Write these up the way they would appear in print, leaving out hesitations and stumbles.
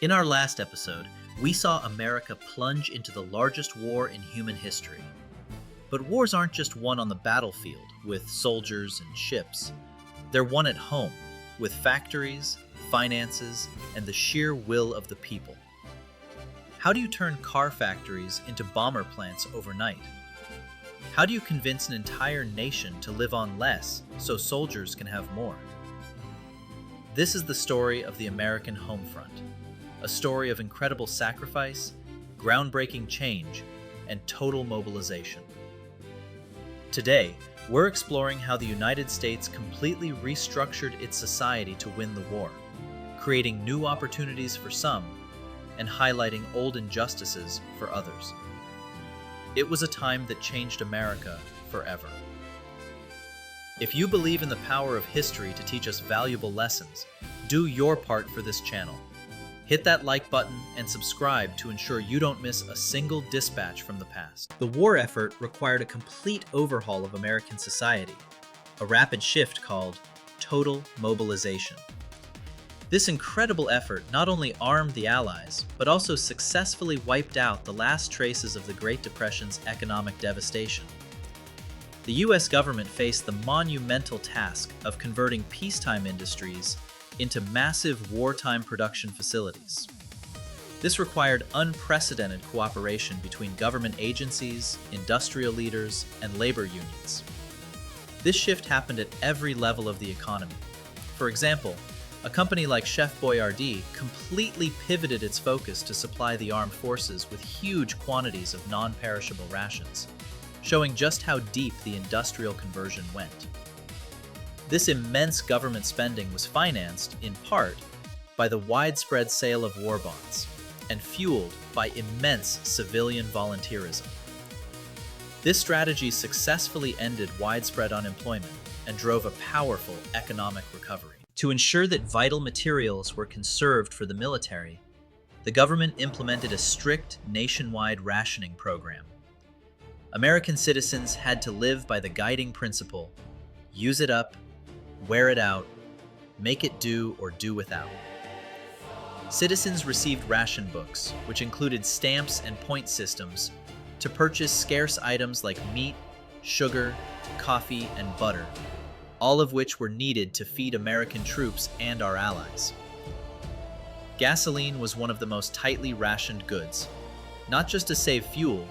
In our last episode, we saw America plunge into the largest war in human history. But wars aren't just won on the battlefield with soldiers and ships. They're won at home with factories, finances, and the sheer will of the people. How do you turn car factories into bomber plants overnight? How do you convince an entire nation to live on less so soldiers can have more? This is the story of the American home front. A story of incredible sacrifice, groundbreaking change, and total mobilization. Today, we're exploring how the United States completely restructured its society to win the war, creating new opportunities for some and highlighting old injustices for others. It was a time that changed America forever. If you believe in the power of history to teach us valuable lessons, do your part for this channel. Hit that like button and subscribe to ensure you don't miss a single dispatch from the past. The war effort required a complete overhaul of American society, a rapid shift called total mobilization. This incredible effort not only armed the Allies, but also successfully wiped out the last traces of the Great Depression's economic devastation. The US government faced the monumental task of converting peacetime industries into massive wartime production facilities. This required unprecedented cooperation between government agencies, industrial leaders, and labor unions. This shift happened at every level of the economy. For example, a company like Chef Boyardee completely pivoted its focus to supply the armed forces with huge quantities of non-perishable rations, showing just how deep the industrial conversion went. This immense government spending was financed, in part, by the widespread sale of war bonds and fueled by immense civilian volunteerism. This strategy successfully ended widespread unemployment and drove a powerful economic recovery. To ensure that vital materials were conserved for the military, the government implemented a strict nationwide rationing program. American citizens had to live by the guiding principle: use it up, wear it out, make it do or do without. Citizens received ration books, which included stamps and point systems, to purchase scarce items like meat, sugar, coffee, and butter, all of which were needed to feed American troops and our allies. Gasoline was one of the most tightly rationed goods, not just to save fuel,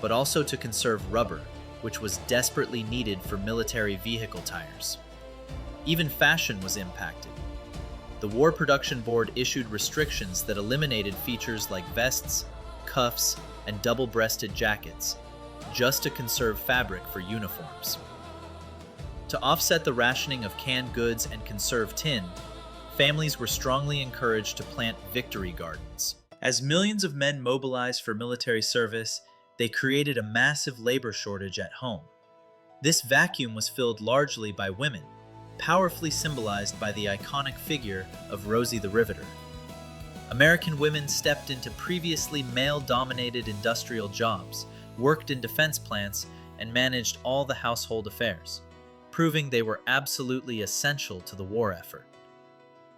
but also to conserve rubber, which was desperately needed for military vehicle tires. Even fashion was impacted. The War Production Board issued restrictions that eliminated features like vests, cuffs, and double-breasted jackets, just to conserve fabric for uniforms. To offset the rationing of canned goods and conserve tin, families were strongly encouraged to plant victory gardens. As millions of men mobilized for military service, they created a massive labor shortage at home. This vacuum was filled largely by women, powerfully symbolized by the iconic figure of Rosie the Riveter. American women stepped into previously male-dominated industrial jobs, worked in defense plants, and managed all the household affairs, proving they were absolutely essential to the war effort.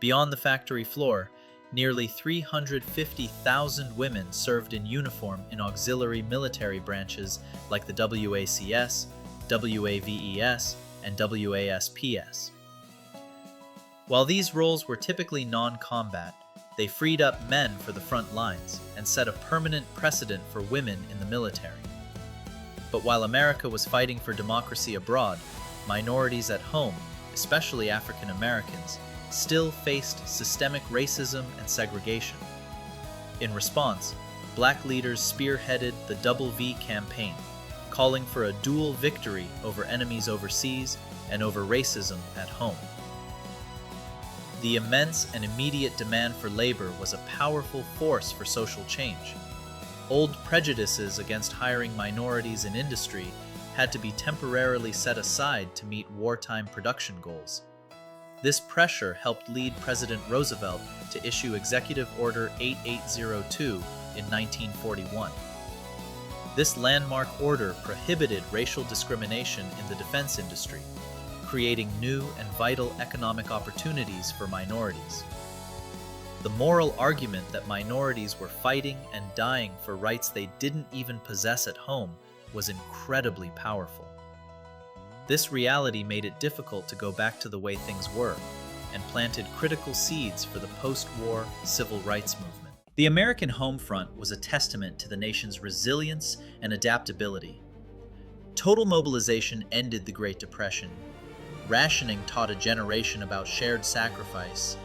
Beyond the factory floor, nearly 350,000 women served in uniform in auxiliary military branches like the WACS, WAVES, and WASPS. While these roles were typically non-combat, they freed up men for the front lines and set a permanent precedent for women in the military. But while America was fighting for democracy abroad, minorities at home, especially African Americans, still faced systemic racism and segregation. In response, Black leaders spearheaded the WWII campaign, calling for a dual victory over enemies overseas and over racism at home. The immense and immediate demand for labor was a powerful force for social change. Old prejudices against hiring minorities in industry had to be temporarily set aside to meet wartime production goals. This pressure helped lead President Roosevelt to issue Executive Order 8802 in 1941. This landmark order prohibited racial discrimination in the defense industry, creating new and vital economic opportunities for minorities. The moral argument that minorities were fighting and dying for rights they didn't even possess at home was incredibly powerful. This reality made it difficult to go back to the way things were, and planted critical seeds for the post-war civil rights movement. The American home front was a testament to the nation's resilience and adaptability. Total mobilization ended the Great Depression. Rationing taught a generation about shared sacrifice,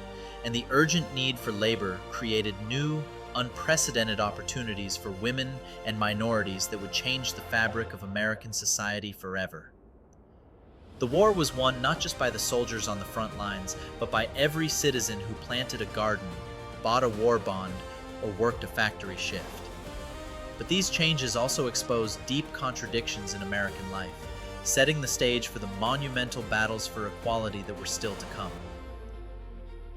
and the urgent need for labor created new, unprecedented opportunities for women and minorities that would change the fabric of American society forever. The war was won not just by the soldiers on the front lines, but by every citizen who planted a garden, bought a war bond, or worked a factory shift. But these changes also exposed deep contradictions in American life, setting the stage for the monumental battles for equality that were still to come.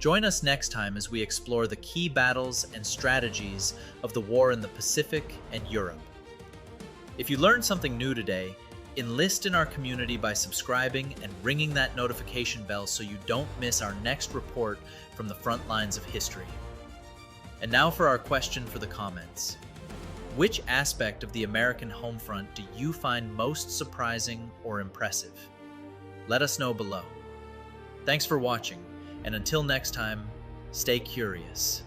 Join us next time as we explore the key battles and strategies of the war in the Pacific and Europe. If you learned something new today, enlist in our community by subscribing and ringing that notification bell so you don't miss our next report from the front lines of history. And now for our question for the comments. Which aspect of the American home front do you find most surprising or impressive? Let us know below. Thanks for watching, and until next time, stay curious.